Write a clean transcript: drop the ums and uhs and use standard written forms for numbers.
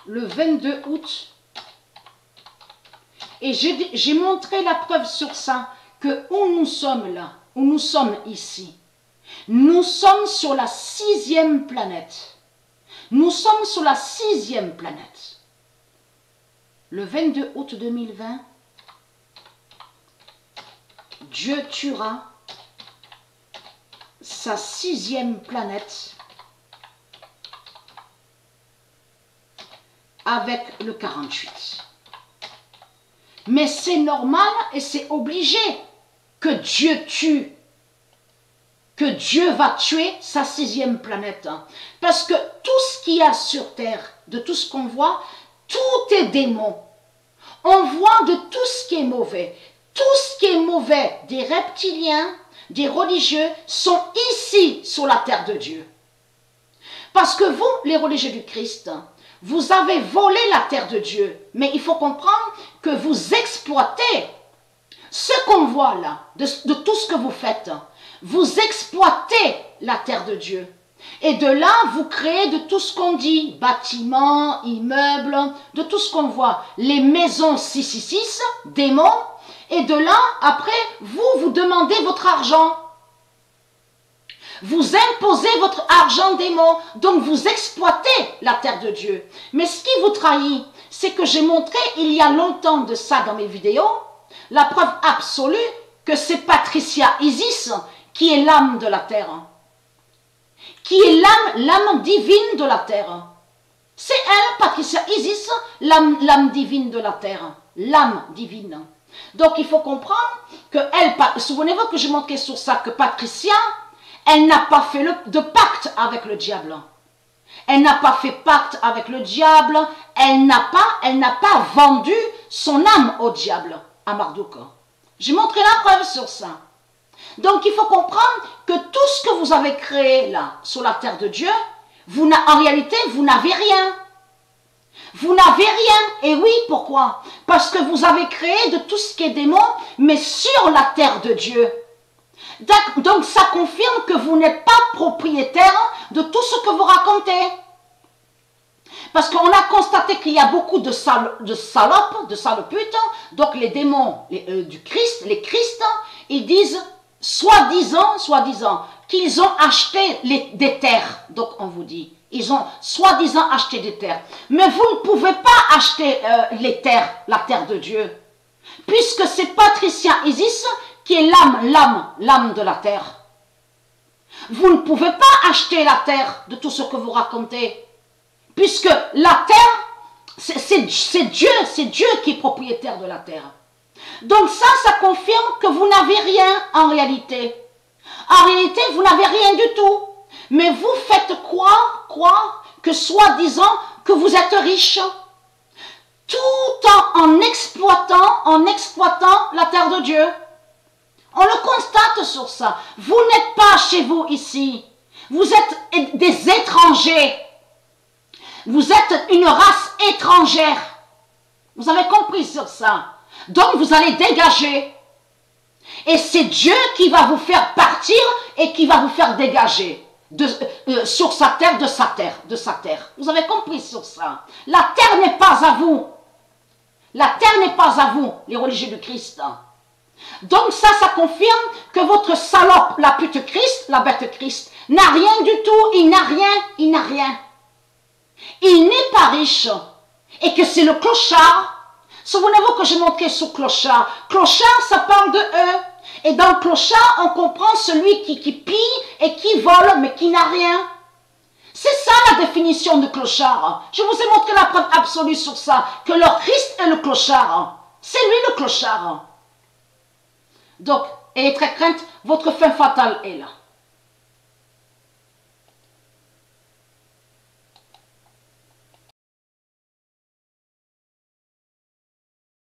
le 22 août. Et j'ai montré la preuve sur ça, que où nous sommes là, où nous sommes ici, nous sommes sur la 6e planète. Nous sommes sur la 6e planète. Le 22 août 2020, Dieu tuera sa 6e planète avec le 48. Mais c'est normal et c'est obligé que Dieu tue, que Dieu va tuer sa 6e planète. Parce que tout ce qu'il y a sur terre, de tout ce qu'on voit, tout est démon. On voit de tout ce qui est mauvais. Tout ce qui est mauvais, des reptiliens, des religieux, sont ici sur la terre de Dieu. Parce que vous, les religieux du Christ, vous avez volé la terre de Dieu. Mais il faut comprendre que vous exploitez ce qu'on voit là, de tout ce que vous faites. Vous exploitez la terre de Dieu. Et de là, vous créez de tout ce qu'on dit, bâtiments, immeubles, de tout ce qu'on voit. Les maisons 666, démons. Et de là, après, vous demandez votre argent. Vous imposez votre argent démon, donc vous exploitez la terre de Dieu. Mais ce qui vous trahit, c'est que j'ai montré il y a longtemps de ça dans mes vidéos, la preuve absolue que c'est Patricia Isis qui est l'âme de la terre. Qui est l'âme divine de la terre. C'est elle, Patricia Isis, l'âme divine de la terre. L'âme divine. Donc il faut comprendre que elle, souvenez-vous que j'ai montré sur ça que Patricia, elle n'a pas fait de pacte avec le diable. Elle n'a pas fait pacte avec le diable. Elle n'a pas vendu son âme au diable, à Marduk. J'ai montré la preuve sur ça. Donc il faut comprendre que tout ce que vous avez créé là, sur la terre de Dieu, en réalité, vous n'avez rien. Vous n'avez rien. Et oui, pourquoi? Parce que vous avez créé de tout ce qui est démon, mais sur la terre de Dieu. Donc ça confirme que vous n'êtes pas propriétaire de tout ce que vous racontez. Parce qu'on a constaté qu'il y a beaucoup de salopes, de saloputes. Donc les démons du Christ, les Christ, ils disent soi-disant qu'ils ont acheté des terres. Donc on vous dit, ils ont soi-disant acheté des terres. Mais vous ne pouvez pas acheter les terres, la terre de Dieu. Puisque c'est Patricia Isis qui est l'âme de la terre. Vous ne pouvez pas acheter la terre de tout ce que vous racontez. Puisque la terre, c'est Dieu qui est propriétaire de la terre. Donc ça confirme que vous n'avez rien en réalité. En réalité, vous n'avez rien du tout. Mais vous faites croire que soi-disant que vous êtes riche. Tout en exploitant la terre de Dieu. On le constate sur ça. Vous n'êtes pas chez vous ici. Vous êtes des étrangers. Vous êtes une race étrangère. Vous avez compris sur ça. Donc vous allez dégager. Et c'est Dieu qui va vous faire partir et qui va vous faire dégager sur sa terre, de sa terre. Vous avez compris sur ça. La terre n'est pas à vous. La terre n'est pas à vous, les religieux du Christ. Donc ça confirme que votre salope, la pute Christ, la bête Christ, n'a rien du tout. Il n'a rien. Il n'est pas riche. Et que c'est le clochard. Souvenez-vous que j'ai montré sur clochard. Clochard, ça parle de eux. Et dans le clochard, on comprend celui qui pille et qui vole, mais qui n'a rien. C'est ça la définition de clochard. Je vous ai montré la preuve absolue sur ça. Que leur Christ est le clochard. C'est lui le clochard. Donc, ayez très crainte, votre fin fatale est là.